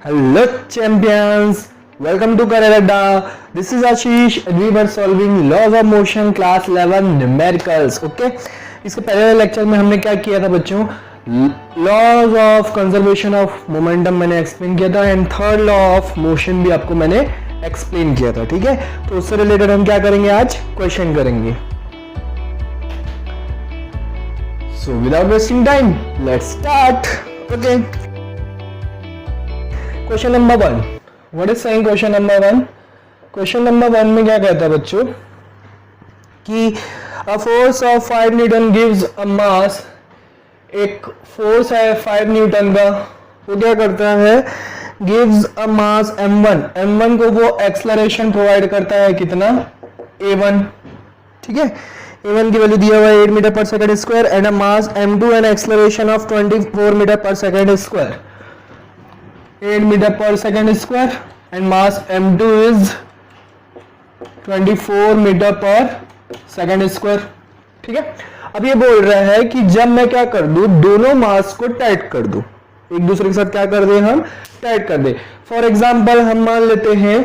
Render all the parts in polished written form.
Hello champions, welcome to Karadda. This is Ashish and we were solving laws of motion class 11 numericals. Okay, इसके पहले lecture में हमने क्या किया था बच्चों, laws of conservation of momentum मैंने एक्सप्लेन किया था and third law of motion भी आपको मैंने एक्सप्लेन किया था. ठीक है, तो उससे रिलेटेड हम क्या करेंगे, आज क्वेश्चन करेंगे. So without wasting time, let's start. Okay. Question number 1. What is saying question number 1? Question number 1 में क्या कहता है बच्चों कि a force of 5 Newton gives a mass. एक फोर्स है 5 न्यूटन का, वो क्या करता है, gives a mass m1. m1 को वो एक्सलरेशन प्रोवाइड करता है कितना, a1. ठीक है, a1 की वैल्यू दिया हुआ है 8 meter per second square and a mass m2 and acceleration of 24 meter per second square. 8 meter per second square and mass m2 is 24 meter per second square. ठीक है, अब ये बोल रहा है कि जब मैं क्या कर दूं, दोनों मास को टाइट कर दूं, एक दूसरे के साथ क्या कर दे, हम टाइट कर दे. फॉर एग्जांपल हम मान लेते हैं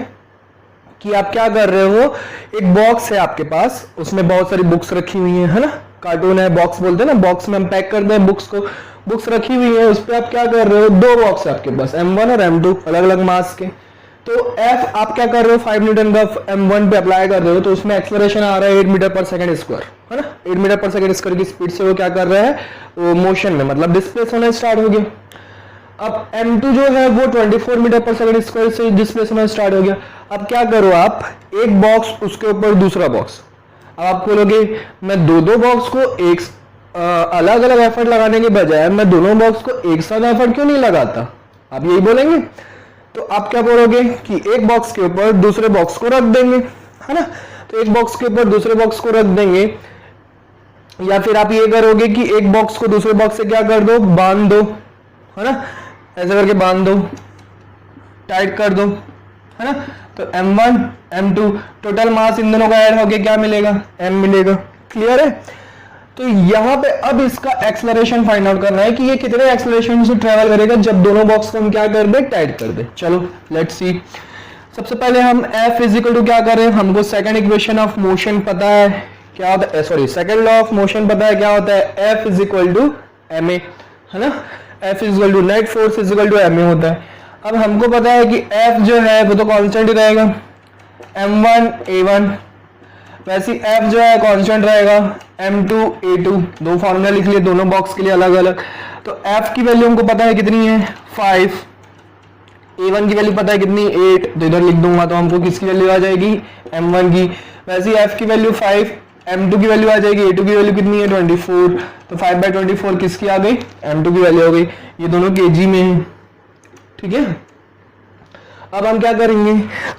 कि आप क्या कर रहे हो, एक बॉक्स है आपके पास, उसमें बहुत सारी बुक्स रखी हुई है ना, कार्टून है, बॉक्स बोलते हैं ना, बॉक्स में हम पैक करते हैं बुक्स को, बुक्स रखी हुई है, उस पर आप क्या कर रहे हो, दो बॉक्स है आपके पास m1 और m2 अलग अलग मास के. तो F आप क्या कर रहे हो, 5 न्यूटन का m1 पे अप्लाई कर रहे हो, तो उसमें एक्सेलरेशन आ रहा है 8 मीटर पर सेकंड स्क्वायर, है ना. 8 मीटर पर सेकंड स्क्वायर की स्पीड से वो क्या कर रहा है, वो मोशन में मतलब डिस्प्लेस होना स्टार्ट हो गया. अब m2 जो है वो 24 मीटर पर सेकंड स्क्वायर से डिस्प्लेस होना स्टार्ट हो गया. अब क्या करो आप, एक बॉक्स उसके ऊपर दूसरा बॉक्स. अब आप बोलोगे मैं दो बॉक्स को एक अलग अलग एफर्ट लगाने के बजाय मैं दोनों बॉक्स को एक साथ एफर्ट क्यों नहीं लगाता, आप यही बोलेंगे. तो आप क्या बोलोगे कि एक बॉक्स के ऊपर दूसरे बॉक्स को रख देंगे, है ना. तो एक बॉक्स के ऊपर दूसरे बॉक्स को रख देंगे, या फिर आप ये करोगे कि एक बॉक्स को दूसरे बॉक्स से क्या कर दो, बांध दो, है ना, ऐसे करके बांध दो, टाइट कर दो, है ना. तो m1 m2 टोटल मास इन दोनों का ऐड हो गया, क्या मिलेगा, m मिलेगा. क्लियर है. तो यहाँ पे अब इसका एक्सेलरेशन फाइंड आउट करना है कि ये कितने एक्सेलरेशन से ट्रेवल करेगा जब दोनों बॉक्स को हम क्या कर दे, टाइट कर दे. चलो लेट्स सी. सबसे पहले हम F इक्वल टू क्या करें, हमको सेकंड इक्वेशन ऑफ मोशन पता है क्या होता है, sorry second law of motion पता है क्या होता है, F इक्वल टू ma, है ना. F equal to net force equal to ma होता है. अब हमको पता है कि F जो है वो तो कांस्टेंट ही रहेगा, m1 a1, वैसे F जो है कांस्टेंट रहेगा, m2 a2. दो फॉर्मूला लिख लिए दोनों बॉक्स के लिए अलग अलग. तो F की वैल्यू हमको पता है कितनी है, 5. a1 की वैल्यू पता है कितनी, 8. तो इधर लिख दूंगा तो हमको किसकी वैल्यू आ जाएगी, m1 की. वैसे F की वैल्यू 5, m2 की वैल्यू आ जाएगी, a2 की वैल्यू कितनी है, 24. तो 5/24 किसकी आ गई, m2 की वैल्यू हो गई. ये दोनों kg में है. ठीक है, अब हम क्या करेंगे,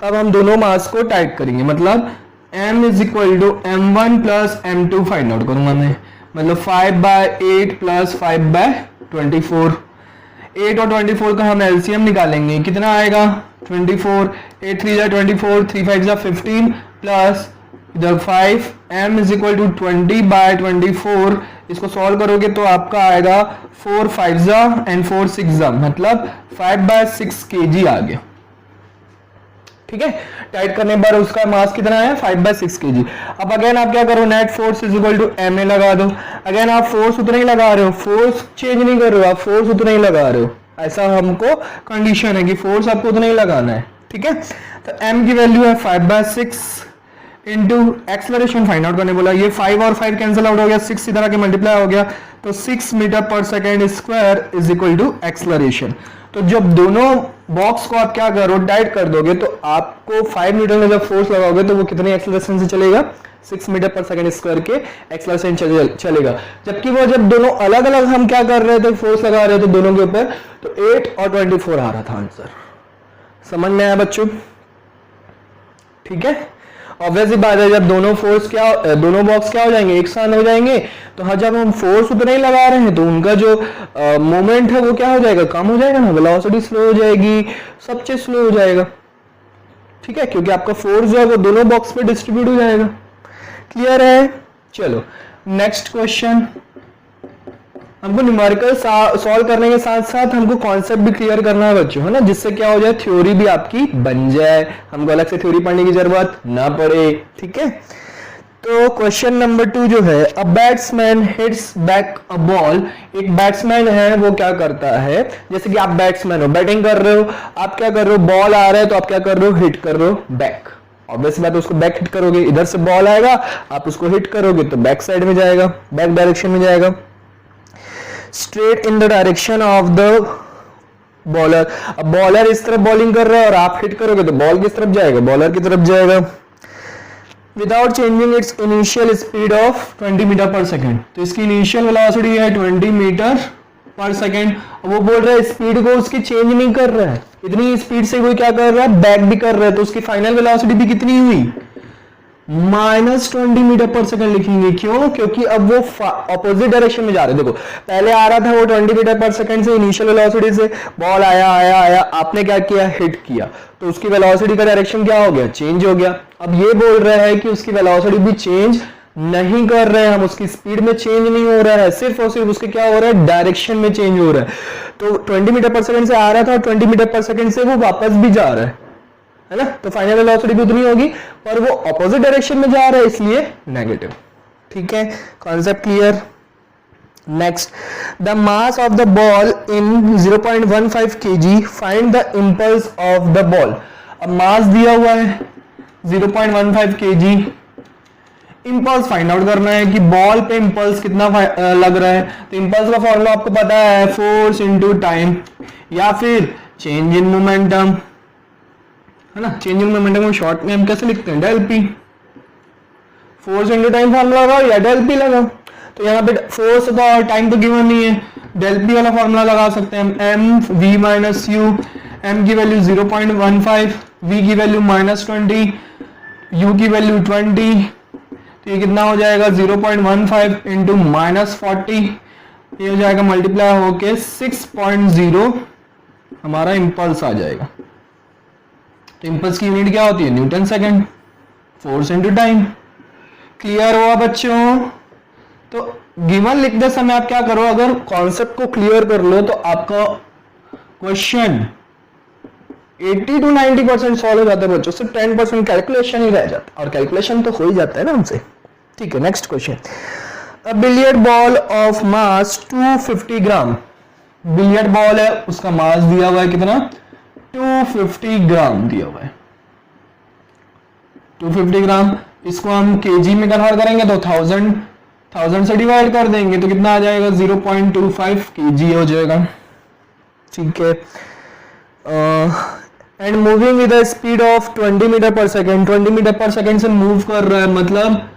अब हम दोनों मास को टाइट करेंगे, मतलब m is equal to m1 plus m2 find out करूंगा मैं, मतलब 5/8 प्लस 5/24. 8 और 24 का हम एलसीएम निकालेंगे, कितना आएगा, 24. 8 3 जा 24, 3 5 जा 15 प्लस इधर 5. m is equal to 20/24. इसको सॉल्व करोगे तो आपका आएगा 4 5 जा एंड 4 6 जा, मतलब 5/6 kg आ गया. ठीक है, टाइट करने पर उसका मास कितना है, 5/6 kg. अब अगेन आप क्या करो, net force is equal to ma लगा दो. अगेन आप फोर्स उतना ही लगा रहे हो, फोर्स चेंज नहीं कर रहे हो, आप फोर्स उतना ही लगा रहे हो. ऐसा हमको कंडीशन है कि फोर्स आपको उतना ही लगाना है. ठीक है, तो m की वैल्यू है 5/6 इंटू एक्सलरेशन फाइंड आउट करने बोला. ये 5 और 5 कैंसिल आउट हो गया, 6 इधर आके मल्टीप्लाई हो गया, तो 6 meter per second square is equal to acceleration. तो जब दोनों बॉक्स को आप क्या करो, टाइट कर दोगे, तो आपको 5 न्यूटन में जब फोर्स लगाओगे तो वो कितने एक्सेलरेशन से चलेगा, 6 मीटर पर सेकंड स्क्वायर के एक्सेलरेशन चलेगा. जबकि वो जब दोनों अलग अलग हम क्या कर रहे थे, फोर्स लगा रहे थे दोनों के ऊपर, तो 8 और 24 आ रहा था आंसर. समझ में आया बच्चों. ठीक है, ऑब्वियसली बात है, जब दोनों फोर्स क्या, दोनों बॉक्स क्या हो जाएंगे, एक साथ हो जाएंगे, तो हाँ जब हम फोर्स उतना ही लगा रहे हैं तो उनका जो मोमेंट है वो क्या हो जाएगा, कम हो जाएगा ना, वेलोसिटी स्लो हो जाएगी, सब चीज स्लो हो जाएगा. ठीक है, क्योंकि आपका फोर्स जो है वो दोनों बॉक्स पे डिस्ट्रीब्यूट हो जाएगा. क्लियर है. चलो नेक्स्ट क्वेश्चन. हमको न्यूमेरिकल सॉल्व करने के साथ साथ हमको कॉन्सेप्ट भी क्लियर करना है बच्चों, है ना, जिससे क्या हो जाए, थ्योरी भी आपकी बन जाए, हमको अलग से थ्योरी पढ़ने की जरूरत ना पड़े। ठीक है, तो क्वेश्चन नंबर 2 जो है, a batsman hits back a ball. एक बैट्समैन है, वो क्या करता है, जैसे कि आप बैट्समैन हो, बैटिंग कर रहे हो, आप क्या कर रहे हो, बॉल आ रहा है तो आप क्या कर रहे हो, हिट कर रहे हो बैक। ऑब्वियस बात है, उसको बैक हिट करोगे, इधर से बॉल आएगा, आप उसको हिट करोगे तो बैक साइड में जाएगा, बैक डायरेक्शन में जाएगा, straight in the direction of the bowler. अब बॉलर इस तरफ बॉलिंग कर रहा है और आप हिट करोगे तो बॉल किस तरफ जाएगा, बॉलर की तरफ जाएगा। Without changing its initial speed of 20 meter per second. तो इसकी इनिशियल वेलोसिटी है 20 मीटर पर सेकेंड। वो बोल रहा है स्पीड को उसकी चेंज नहीं कर रहा है, इतनी स्पीड से कोई क्या कर रहा है, बैक भी कर रहा है, तो उसकी फाइनल वेलोसिटी भी कितनी हुई, -20 मीटर पर सेकंड लिखेंगे। क्यों, क्योंकि अब वो ऑपोजिट डायरेक्शन में जा रहे हैं। देखो पहले आ रहा था वो 20 मीटर पर सेकंड से, इनिशियल वेलोसिटी से, बॉल आया आया आया, आपने क्या किया, हिट किया, तो उसकी वेलोसिटी का डायरेक्शन क्या हो गया, चेंज हो गया। अब ये बोल रहा है कि उसकी वेलोसिटी भी चेंज नहीं कर रहे हैं हम, उसकी स्पीड में चेंज नहीं हो रहा है, सिर्फ और सिर्फ उसके क्या हो रहा है, डायरेक्शन में चेंज हो रहा है। तो 20 मीटर पर सेकंड से आ रहा था और 20 मीटर पर सेकंड से वो वापस भी जा रहा है ना, तो फाइनल वेलोसिटी भी उतनी होगी, पर वो ऑपोजिट डायरेक्शन में जा रहा है इसलिए नेगेटिव। ठीक है, concept clear. Next, the mass of the ball in 0.15 kg, find the impulse of the ball. अब मास दिया हुआ है 0.15 kg, इंपल्स फाइंड आउट करना है कि बॉल पे इंपल्स कितना लग रहा है। तो इंपल्स का फॉर्मूला आपको पता है, फोर्स इनटू टाइम, या फिर चेंज इन मोमेंटम, है ना। चेंज इन मोमेंटम को शॉर्ट में हम कैसे लिखते हैं, del p. Force into time formula लगाओ या डेल पी लगाओ। तो यहाँ पे फोर्स तो टाइम तो गिवन नहीं है, डेल पी वाला फॉर्मूला लगा सकते हैं हम, m v minus u. M की वैल्यू 0.15, वी की वैल्यू -20, यू की वैल्यू 20, तो ये कितना हो जाएगा 0.15 इंटू -40, ये हो जाएगा मल्टीप्लाई होके 6.0 हमारा इंपल्स आ जाएगा। तो इंपल्स की यूनिट क्या होती है, Newton second. Force into time. Clear हुआ बच्चों। तो गिवन लिखते समय आप क्या करो, अगर कॉन्सेप्ट को क्लियर कर लो तो आपका क्वेश्चन 80 to 90% सॉल्व हो जाता है बच्चों, सिर्फ 10% कैलकुलेशन ही रह जाता है, और कैलकुलेशन तो हो ही जाता है ना हमसे। ठीक है, next question, a billiard ball of mass 250 gram. Billiard ball है, उसका मास दिया हुआ है कितना, 250 ग्राम दिया हुआ है, 250 ग्राम। इसको हम केजी में कन्वर्ट करेंगे तो 1000 से डिवाइड कर देंगे तो कितना आ जाएगा, 0.25 केजी हो जाएगा। ठीक है, and moving with the speed of 20 meter per second. 20 meter per second से मूव कर रहा है, मतलब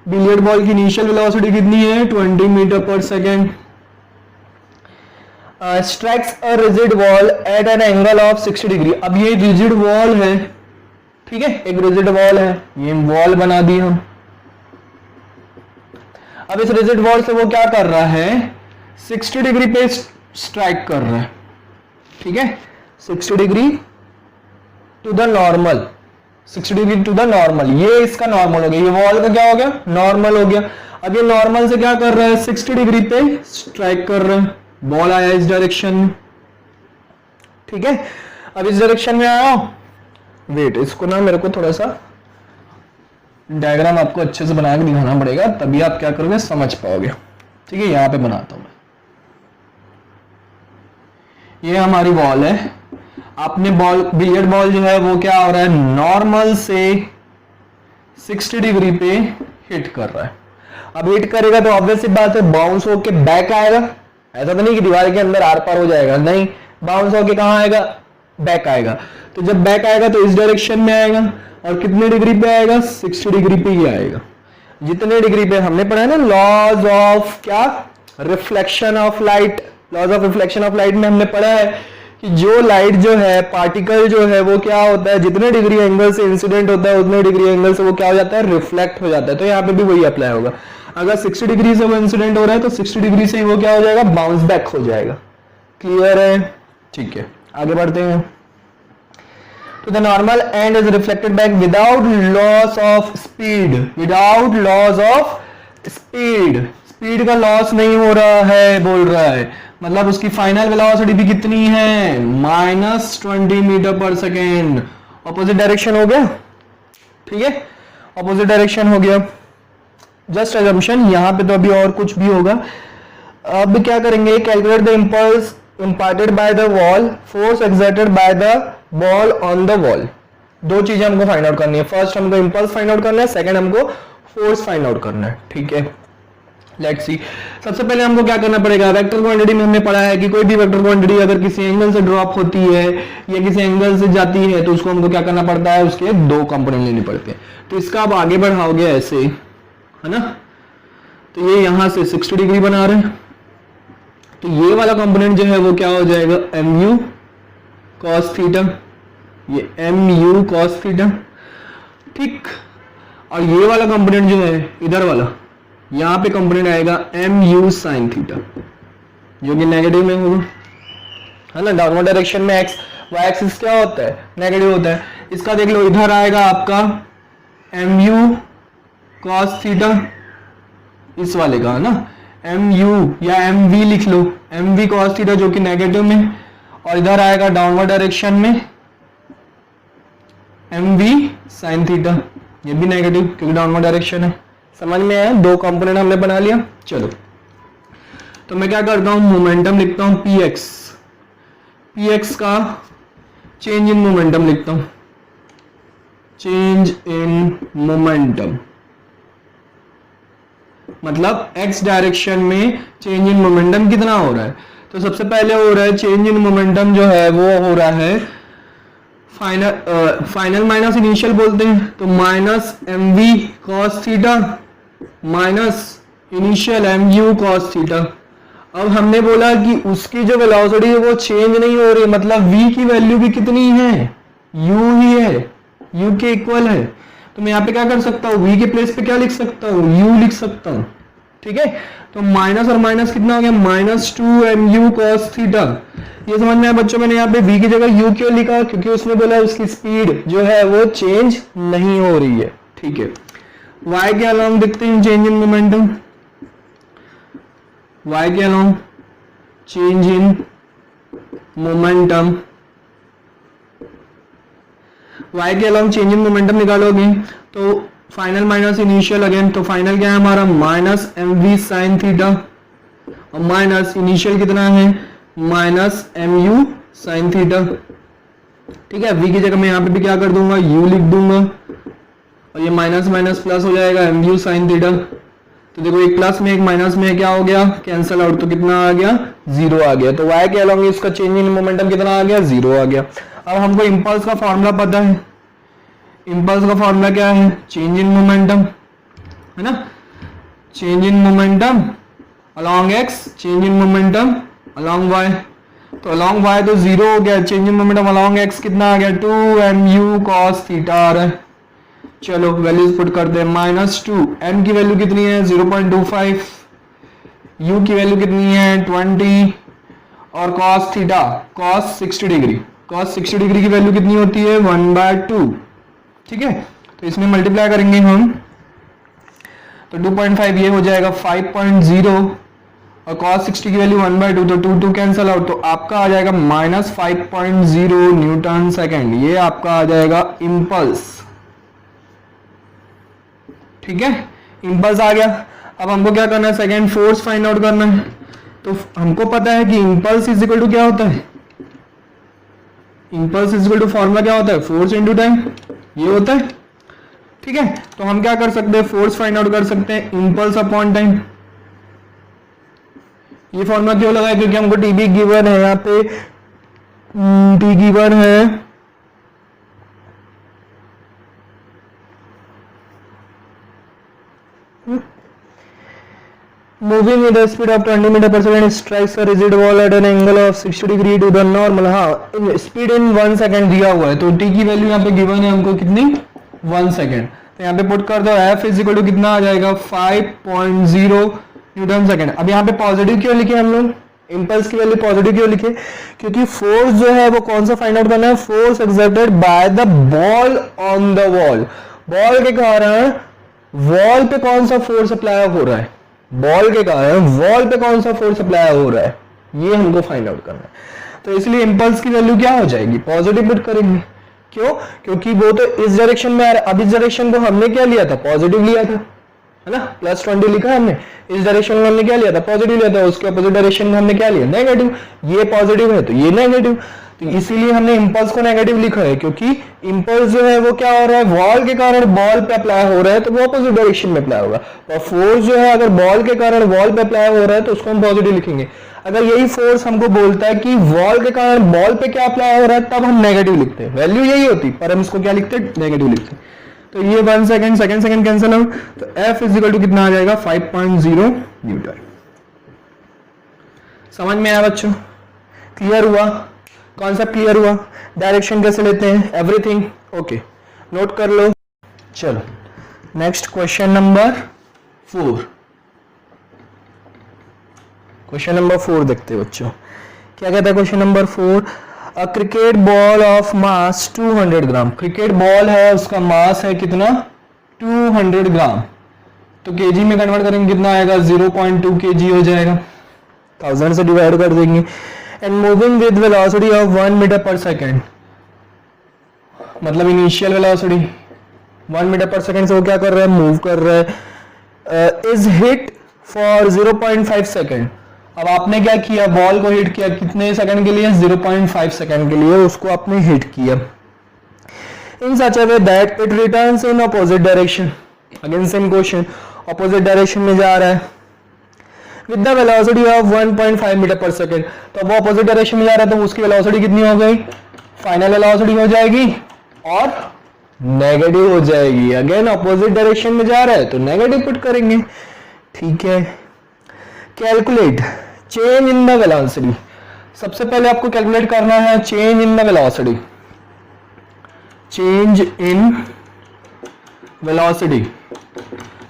बिलियर्ड बॉल की इनिशियल वेलोसिटी कितनी है, 20 meter per second. Strikes a rigid wall at an angle of 60 degree. अब ये रिजिड वॉल है, ठीक है, एक रिजिड वॉल है, ये वॉल बना दी हम। अब इस रिजिड वॉल से वो क्या कर रहा है, 60 डिग्री पे स्ट्राइक कर रहा है, ठीक है, 60 degree to the normal, 60 degree to the normal. ये इसका नॉर्मल हो गया, ये वॉल का क्या हो गया, नॉर्मल हो गया। अब ये नॉर्मल से क्या कर रहा है, 60 डिग्री पे स्ट्राइक कर रहा है, बॉल आया इस डायरेक्शन में, ठीक है। अब इस डायरेक्शन में आया, वेट, इसको ना मेरे को थोड़ा सा डायग्राम आपको अच्छे से बना के दिखाना पड़ेगा, तभी आप क्या करोगे, समझ पाओगे। ठीक है, यहां पे बनाता हूं मैं, ये हमारी बॉल है। आपने बॉल, बिलियर्ड बॉल जो है वो क्या हो रहा है, नॉर्मल से 60 डिग्री पे हिट कर रहा है। अब हिट करेगा तो ऑब्वियस सी बात है, बाउंस होके बैक आएगा। ऐसा तो नहीं कि दीवार के अंदर आर पार हो जाएगा, नहीं, बाउंस होके कहां आएगा, बैक आएगा। तो जब बैक आएगा तो इस डायरेक्शन में आएगा, और कितने डिग्री पे आएगा, 60 डिग्री पे ही आएगा। जितने डिग्री पे हमने पढ़ा है ना, लॉज ऑफ क्या, reflection of light. Laws of reflection of light में हमने पढ़ा है कि जो लाइट जो है, पार्टिकल जो है, वो क्या होता है, जितने डिग्री एंगल से इंसिडेंट होता है उतने डिग्री एंगल से वो क्या हो जाता है, रिफ्लेक्ट हो जाता है। तो यहाँ पे भी वही अप्लाई होगा। अगर 60 डिग्री से वो इंसिडेंट हो रहा है तो 60 डिग्री से ही वो क्या हो जाएगा, बाउंस बैक हो जाएगा। क्लियर है, ठीक है, आगे बढ़ते हैं। तो the normal and is reflected back without loss of speed, without loss of speed. Speed का लॉस नहीं हो रहा है बोल रहा है, मतलब उसकी फाइनल वेलोसिटी भी कितनी है, -20 meter per second. Opposite direction हो गया, ठीक है, ऑपोजिट डायरेक्शन हो गया। जस्ट अजम्पशन, यहां पे तो अभी और कुछ भी होगा। अब क्या करेंगे, calculate the impulse imparted by the wall, force exerted by the ball on the wall। दो चीजें हमको फाइंड आउट करनी है, फर्स्ट हमको इंपल्स फाइंड आउट करना है, सेकंड हमको फोर्स फाइंड आउट करना है, ठीक है। लेट्स सी, सबसे पहले हमको क्या करना पड़ेगा, वेक्टर क्वांटिटी में हमने पढ़ा है कि कोई भी वेक्टर क्वांटिटी अगर किसी एंगल से ड्रॉप होती है या किसी एंगल से जाती है तो उसको हमको क्या करना पड़ता है, उसके दो कंपोनेंट लेने पड़ते हैं। तो इसका आप आगे बढ़ाओगे ऐसे, है ना, तो ये यहां से 60 डिग्री बना रहे हैं, तो ये वाला कंपोनेंट जो है वो क्या हो जाएगा, mu cos थीटा, ये mu cos थीटा, ठीक। और ये वाला कंपोनेंट जो है इधर वाला, यहां पे कंपोनेंट आएगा mu sin थीटा, जो कि नेगेटिव में होगा, है ना। डाउनवर्ड डायरेक्शन में एक्स वाई एक्सिस क्या होता है, नेगेटिव होता है। इसका देख लो, इधर आएगा आपका mu cos थीटा, इस वाले का, है ना, mu या mv लिख लो, mv cos थीटा जो कि नेगेटिव में, और इधर आएगा डाउनवर्ड डायरेक्शन में mv sin थीटा, ये भी नेगेटिव क्योंकि डाउनवर्ड डायरेक्शन है। समझ में आया, दो कंपोनेंट हमने बना लिया। चलो, तो मैं क्या करता हूं, मोमेंटम लिखता हूं px का चेंज इन मोमेंटम लिखता हूं, चेंज इन मोमेंटम मतलब x डायरेक्शन में चेंज इन मोमेंटम कितना हो रहा है। तो सबसे पहले हो रहा है चेंज इन मोमेंटम जो है वो हो रहा है फाइनल माइनस इनिशियल बोलते हैं, तो -mv cos theta minus initial mu cos theta. अब हमने बोला कि उसकी जो वेलोसिटी है वो चेंज नहीं हो रही, मतलब v की वैल्यू भी कितनी है, u ही है, u के इक्वल है। तो मैं यहाँ पे क्या कर सकता हूँ, v के प्लेस पे क्या लिख सकता हूँ, u लिख सकता हूँ, ठीक है। तो माइनस और माइनस कितना हो गया, -2mu cos थीटा। ये समझ में आया बच्चों, मैंने यहाँ पे v की जगह u क्यों लिखा, क्योंकि उसने बोला उसकी स्पीड जो है वो चेंज नहीं हो रही है, ठीक है। y के अलोंग देखते हैं चेंज इन मोमेंटम, y के along change in momentum, y के अलोंग चेंज इन मोमेंटम निकालोगे तो फाइनल माइनस इनिशियल अगेन, तो फाइनल क्या है हमारा -mv sin थीटा और माइनस इनिशियल कितना है -mu sin थीटा, ठीक है। v की जगह मैं यहाँ पे भी क्या कर दूंगा, u लिख दूंगा और ये माइनस माइनस प्लस हो जाएगा mu sin थीटा। तो देखो एक प्लस में एक माइनस में क्या हो गया, कैंसल आउट, तो कितना आ गया, 0 आ गया। तो y के अलोंग इसका चेंज इन मोमेंटम कितना आ गया, 0 आ गया। अब हमको इंपल्स का फॉर्मूला पता है, इंपल्स का फॉर्मूला क्या है, चेंज इन मोमेंटम, है ना, change in momentum along x, change in momentum along y। तो अलोंग y तो 0 हो गया, change in momentum along x कितना आ गया, 2mu cos थीटा आ रहा है। चलो वैल्यूज पुट करते हैं, -2, m की वैल्यू कितनी है 0.25, u की वैल्यू कितनी है 20 और cos theta cos 60 degree, cos 60 degree की वैल्यू कितनी होती है 1/2, ठीक है। तो इसमें मल्टीप्लाई करेंगे हम तो 2.5 ये हो जाएगा 5.0 और cos 60 की वैल्यू 1/2, तो 2 कैंसल आउट, तो आपका आ जाएगा -5.0 न्यूटन सेकेंड। ये आपका आ जाएगा इंपल्स, ठीक है, इंपल्स आ गया। अब हमको क्या करना है, सेकेंड फोर्स फाइंड आउट करना है। तो हमको पता है कि इंपल्स इज इक्वल टू क्या होता है, impulse is equal to formula क्या होता है, फोर्स इनटू टाइम, ये होता है, ठीक है। तो हम क्या कर सकते हैं, फोर्स फाइंड आउट कर सकते हैं इंपल्स अपॉन टाइम। ये फॉर्मूला क्यों लगा है, क्योंकि हमको टीबी गिवन है, यहाँ पे टी गिवन है moving with the speed of 20 meter per second strikes a rigid wall at an angle of 60 degree to the normal। हाँ, स्पीड इन 1 सेकेंड दिया हुआ है, तो t की वैल्यू यहाँ पे गिवन है हमको कितनी 1 सेकेंड। तो यहाँ पे पुट कर दो f इज इक्वल टू कितना आ जाएगा 5.0 न्यूटन सेकेंड। अब यहाँ पे पॉजिटिव क्यों लिखे हम लोग, इंपल्स की वैल्यू पॉजिटिव क्यों लिखे, क्योंकि फोर्स जो है वो कौन सा फाइंड आउट करना है, force exerted by the ball on the wall. Ball के कारण वॉल पे कौन सा फोर्स अप्लाई हो रहा है, बॉल के कारण वॉल पे कौन सा फोर्स अप्लाई हो रहा है, ये हमको फाइंड आउट करना है। तो इसलिए इम्पल्स की वैल्यू क्या हो जाएगी, पॉजिटिव पुट करेंगे। क्यों, क्योंकि वो तो इस डायरेक्शन में आ रहा है। अब इस डायरेक्शन को हमने क्या लिया था, पॉजिटिव लिया था, है ना, +20 लिखा है हमने। इस डायरेक्शन में हमने क्या लिया था, पॉजिटिव लिया था। उसके अपोजिट डायरेक्शन में हमने क्या लिया, नेगेटिव। ये पॉजिटिव है तो ये नेगेटिव, तो इसीलिए हमने इंपल्स को नेगेटिव लिखा है, क्योंकि इंपल्स जो है वो क्या हो रहा है, वॉल के कारण बॉल पे अप्लाई हो रहा है तो वो अपोजिट डायरेक्शन में अप्लाई होगा। और फोर्स जो है अगर बॉल के कारण वॉल पे अप्लाई हो रहा है तो उसको हम पॉजिटिव लिखेंगे। अगर यही फोर्स हमको बोलता है कि वॉल के कारण बॉल पे क्या अप्लाई हो रहा है, तब हम नेगेटिव लिखते हैं, वैल्यू यही होती, पर हम इसको क्या लिखते हैं, नेगेटिव लिखते हैं। तो ये 1 सेकंड, सेकंड कैंसिल आउट, तो F इक्वल टू कितना आ जाएगा, 5.0 न्यूटन। समझ में आया बच्चों, क्लियर हुआ, कॉन्सेप्ट क्लियर हुआ, डायरेक्शन कैसे लेते हैं, एवरीथिंग ओके, नोट कर लो। चलो next question number 4, question number 4 देखते हैं बच्चों। क्या कहता है question number 4, a cricket ball of mass 200 gram. Cricket ball है, उसका मास है कितना, 200 ग्राम। तो केजी में कन्वर्ट करेंगे कितना आएगा, 0.2 kg हो जाएगा, 1000 से डिवाइड कर देंगे। And moving with velocity of 1 meter per second, मतलब initial velocity 1 meter per second से वो क्या कर रहा है, मूव कर रहा है। Is hit for 0.5 second. अब आपने क्या किया, बॉल को हिट किया कितने सेकंड के लिए, 0.5 सेकंड के लिए उसको आपने हिट किया। In such a way that it returns in opposite direction, again same question, opposite direction में जा रहा है with the velocity of 1.5 metre per second. तो वो अपोजिट डायरेक्शन में जा रहा है तो उसकी वेलोसिटी कितनी हो गई, फाइनल वेलोसिटी हो जाएगी और नेगेटिव हो जाएगी। अगेन अपोजिट डायरेक्शन में जा रहा है तो नेगेटिव पुट करेंगे, ठीक है। Calculate change in the velocity, सबसे पहले आपको कैलकुलेट करना है change in the velocity, change in velocity.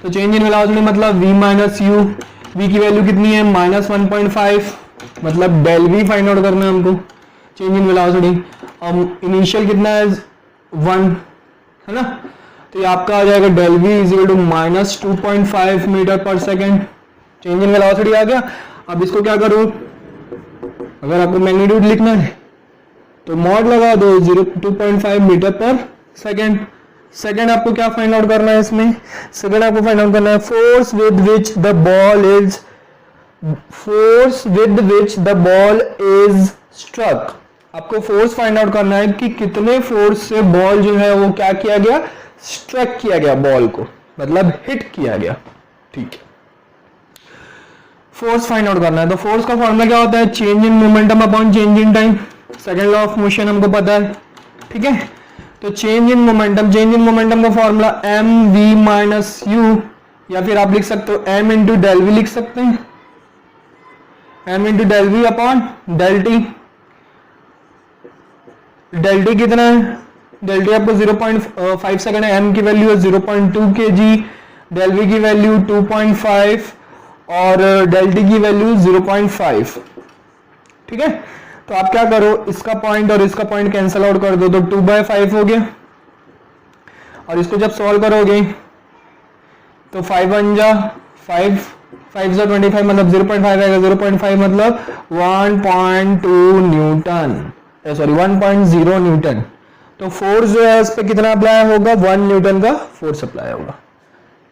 तो चेंज इन वेलोसिटी मतलब v माइनस यू, v की वैल्यू कितनी है, -1.5, मतलब डेल v फाइंड आउट करना है हमको, चेंज इन वेलोसिटी। अब इनिशियल कितना है 1, है ना, तो ये आपका आ जाएगा del v equal to -2.5 meter per second, change in velocity आ गया। अब इसको क्या करूं, अगर आपको मैग्नीट्यूड लिखना है तो मॉड लगा दो 2.5 मीटर पर सेकेंड। सेकेंड आपको क्या फाइंड आउट करना है, इसमें सेकेंड आपको फाइंड आउट करना है force with which the ball is, force with which the ball is struck. आपको फोर्स फाइंड आउट करना है कि कितने फोर्स से बॉल जो है वो क्या किया गया, स्ट्रक किया गया, बॉल को मतलब हिट किया गया, ठीक है। फोर्स फाइंड आउट करना है, तो फोर्स का फॉर्मूला क्या होता है, change in momentum upon change in time, second law of motion हमको पता है, ठीक है। तो change in momentum, change in momentum का formula m v minus u, या फिर आप लिख सकते हो एम इंटू डेल वी लिख सकते हैं, m into del v upon del t. Del t कितना है, डेल टी आपको 0.5 सेकंड है, एम की वैल्यू है 0.2 kg, डेल वी की वैल्यू 2.5 और डेल टी की वैल्यू 0.5, ठीक है। तो आप क्या करो, इसका पॉइंट और इसका पॉइंट कैंसिल आउट कर दो, तो 2/5 हो गया। और इसको जब सॉल्व करोगे तो 5 1 जा 5, 5 जा 25, मतलब 0.5 आएगा, 0.5 मतलब 1.2 न्यूटन, सॉरी 1.0 न्यूटन। तो फोर्स जो है उस पर कितना अप्लाई होगा, 1 न्यूटन का फोर्स अप्लाई होगा,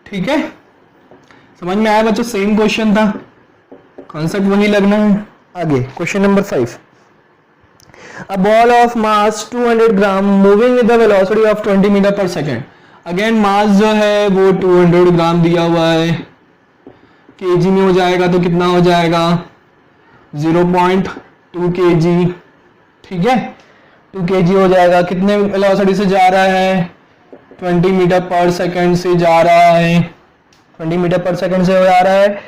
ठीक है। समझ में आया बच्चों, सेम क्वेश्चन था, कॉन्सेप्ट वही लगना है। आगे question number 5, a ball of mass 200 gram moving with the velocity of 20 meter per second. Again mass जो है वो 200 ग्राम दिया हुआ है, केजी में हो जाएगा तो कितना हो जाएगा 0.2 kg, ठीक है, 2 kg हो जाएगा। कितने वेलोसिटी से जा रहा है, 20 मीटर पर सेकेंड से जा रहा है, 20 मीटर पर सेकेंड से हो जा रहा है।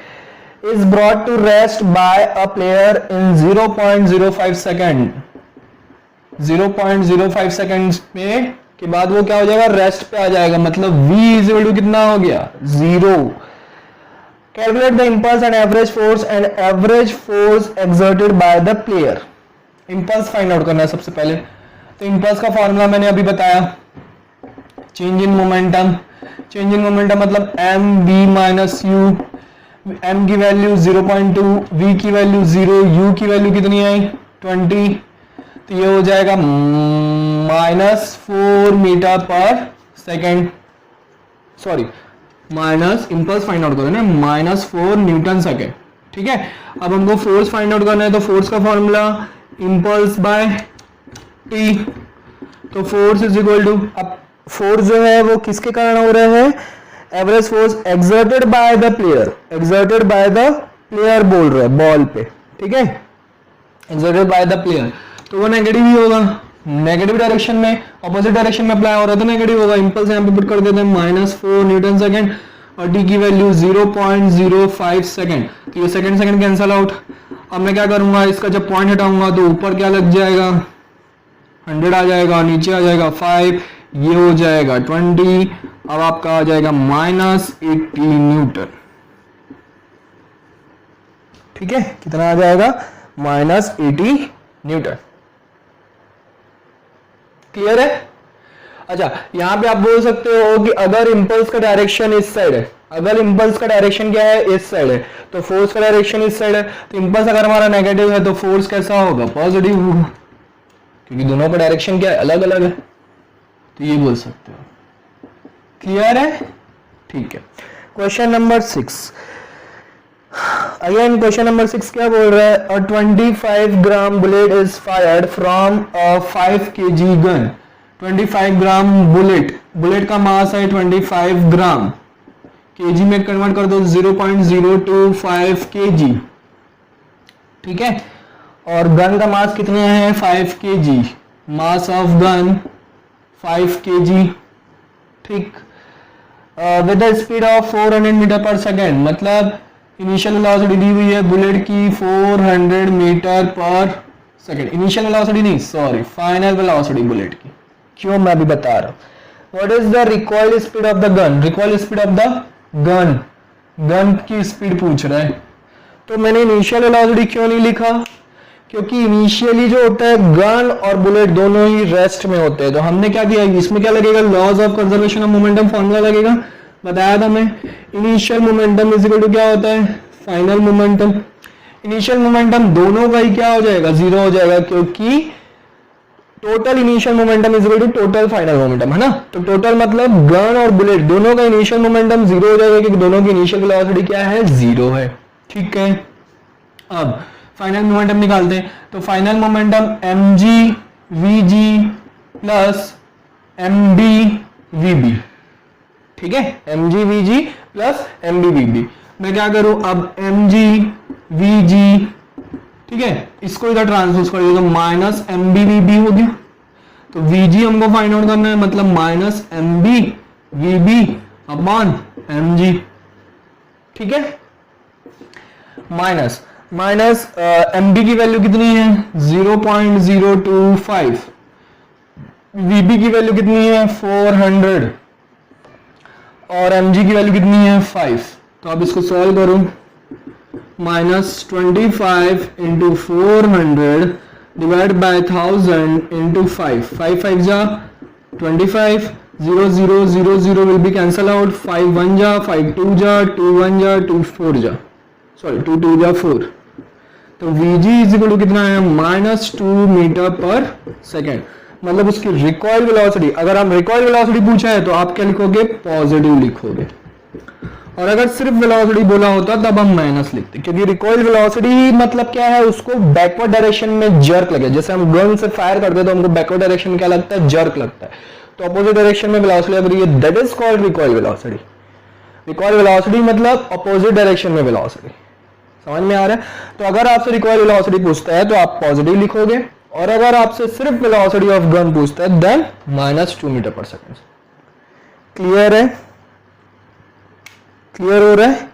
Is brought to rest by a player in 0.05 second, 0.05 seconds में के बाद वो क्या हो जाएगा, रेस्ट पे आ जाएगा, मतलब v इक्वल टू कितना हो गया, 0। Calculate the impulse and average force exerted by the player. Impulse find out करना है सबसे पहले, तो इंपल्स का फॉर्मूला मैंने अभी बताया, change in momentum, change in momentum मतलब m v minus u, m की वैल्यू 0.2, v की वैल्यू 0, u की वैल्यू कितनी आई 20, तो ये हो जाएगा -4 metre per second, sorry minus impulse find out करना है -4 न्यूटन सेकेंड। ठीक है, अब हमको फोर्स फाइंड आउट करना है, तो फोर्स का फॉर्मूला इंपल्स बाय टी, तो फोर्स इज इक्वल टू, अब फोर्स जो है वो किसके कारण हो रहा है, average force exerted by the player, exerted by the player बोल रहे हैं बॉल पे। ठीक है, एक्सर्टेड बाय द प्लेयर, तो वो नेगेटिव ही होगा, नेगेटिव डायरेक्शन में, ऑपोजिट डायरेक्शन में अप्लाई हो रहा है तो नेगेटिव होगा। इंपल्स यहाँ पे पुट कर देते हैं -4 न्यूटन सेकेंड और डी की वैल्यू 0.05 सेकेंड, तो ये सेकेंड सेकेंड कैंसल आउट। अब मैं क्या करूंगा, इसका जब पॉइंट हटाऊंगा तो ऊपर क्या लग जाएगा 100 आ जाएगा, नीचे आ जाएगा 5, ये हो जाएगा 20, अब आपका आ जाएगा -80 न्यूटन। ठीक है, कितना आ जाएगा -80 न्यूटन। क्लियर है? अच्छा, यहां पे आप बोल सकते हो कि अगर इंपल्स का डायरेक्शन इस साइड है, अगर इंपल्स का डायरेक्शन क्या है इस साइड है, तो फोर्स का डायरेक्शन इस साइड है, तो इंपल्स अगर हमारा नेगेटिव है तो फोर्स कैसा होगा, पॉजिटिव होगा, क्योंकि दोनों का डायरेक्शन क्या है, अलग अलग है, तो ये बोल सकते हो। क्लियर है? ठीक है। Question number 6, again question number 6 क्या बोल रहा है, a 25 gram bullet is fired from a 5 kg gun. 25 gram bullet, bullet का मास है 25 ग्राम, केजी में कन्वर्ट कर दो 0.025 kg। ठीक है, और गन का मास कितना है 5 kg, mass of gun 5 kg। ठीक, with the speed of 400 meter per second, मतलब इनिशियल वेलोसिटी दी हुई है बुलेट की 400 meter per second, initial velocity नहीं, सॉरी फाइनल वेलोसिटी बुलेट की, क्यों मैं अभी बता रहा हूं। What is the recoil speed of the gun, recoil speed of the gun, gun की स्पीड पूछ रहा है, तो मैंने इनिशियल वेलोसिटी क्यों नहीं लिखा, क्योंकि इनिशियली जो होता है गन और बुलेट दोनों ही रेस्ट में होते हैं, तो हमने क्या किया, इसमें क्या लगेगा, laws of conservation of momentum formula लगेगा, बताया था मैं। Initial momentum is equal to क्या होता है, फाइनल मोमेंटम। इनिशियल मोमेंटम दोनों का ही क्या हो जाएगा, 0 हो जाएगा, क्योंकि total initial momentum is equal to total final momentum, है ना। तो टोटल मतलब गन और बुलेट दोनों का इनिशियल मोमेंटम 0 हो जाएगा, क्योंकि दोनों की इनिशियल वेलोसिटी क्या है, 0 है। ठीक है, अब फाइनल मोमेंटम निकालते हैं, तो final momentum mg vg plus mb vb। ठीक है, mg vg plus mb vb। मैं क्या करूं, अब mg vg, ठीक है, इसको इधर ट्रांसपोज कर दिया तो माइनस mb vb हो गया, तो vg हमको फाइंड आउट करना है, मतलब minus mb vb upon mg। ठीक है, माइनस mb की वैल्यू कितनी है 0.025, vb की वैल्यू कितनी है 400 और mg की वैल्यू कितनी है 5। तो अब इसको सॉल्व करो, -25 इंटू 400 डिवाइड बाय 1000 इंटू 5, 5 5 जा 25, 0 0 0 0 विल बी कैंसल आउट, 5 1 जा 5 2 जा 2 1 जा 2 4 जा, सॉरी 2 2 जा 4, तो Vg इज इक्वल टू कितना है -2 मीटर पर सेकेंड, मतलब उसकी रिकॉइल वेलोसिटी, अगर आप रिकॉइल वेलोसिटी पूछा है तो आप क्या लिखोगे, पॉजिटिव लिखोगे, और अगर सिर्फ वेलोसिटी बोला होता तब हम माइनस लिखते, क्योंकि रिकॉइल वेलोसिटी मतलब क्या है, उसको बैकवर्ड डायरेक्शन में जर्क लगे, जैसे हम गन से फायर करते हैं तो हमको बैकवर्ड डायरेक्शन में क्या लगता है, जर्क लगता है, तो अपोजिट डायरेक्शन में वेलोसिटी लग रही है, that is called recoil velocity. Recoil velocity मतलब अपोजिट डायरेक्शन में वेलोसिटी, समझ में आ रहा है। तो अगर आपसे रिकॉइल वेलोसिटी पूछता है तो आप पॉजिटिव लिखोगे, और अगर आपसे सिर्फ वेलोसिटी ऑफ गन पूछता है then -2 metre per second. Clear है, क्लियर हो रहा है।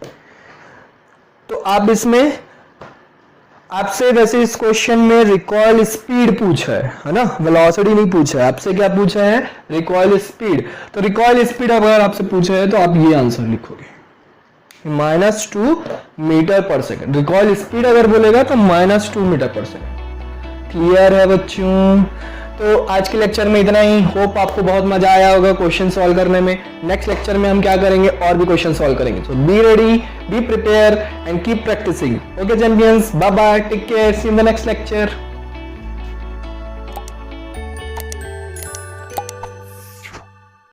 तो आप इसमें आपसे वैसे इस क्वेश्चन में रिकॉइल स्पीड पूछा है ना, वेलोसिटी नहीं पूछा है, आपसे क्या पूछा है, रिकॉइल स्पीड। तो रिकॉइल स्पीड अगर आपसे पूछा है तो आप ये आंसर लिखोगे, -2 metre per second. Recoil speed अगर बोलेगा तो -2 मीटर पर सेकेंड। क्लियर है बच्चों, तो आज के लेक्चर में इतना ही। होप आपको बहुत मजा आया होगा क्वेश्चन सॉल्व करने में। नेक्स्ट लेक्चर में हम क्या करेंगे, और भी क्वेश्चन सॉल्व करेंगे। So be ready, be prepare and keep practising. Okay champions, bye bye, take care, see in the next lecture.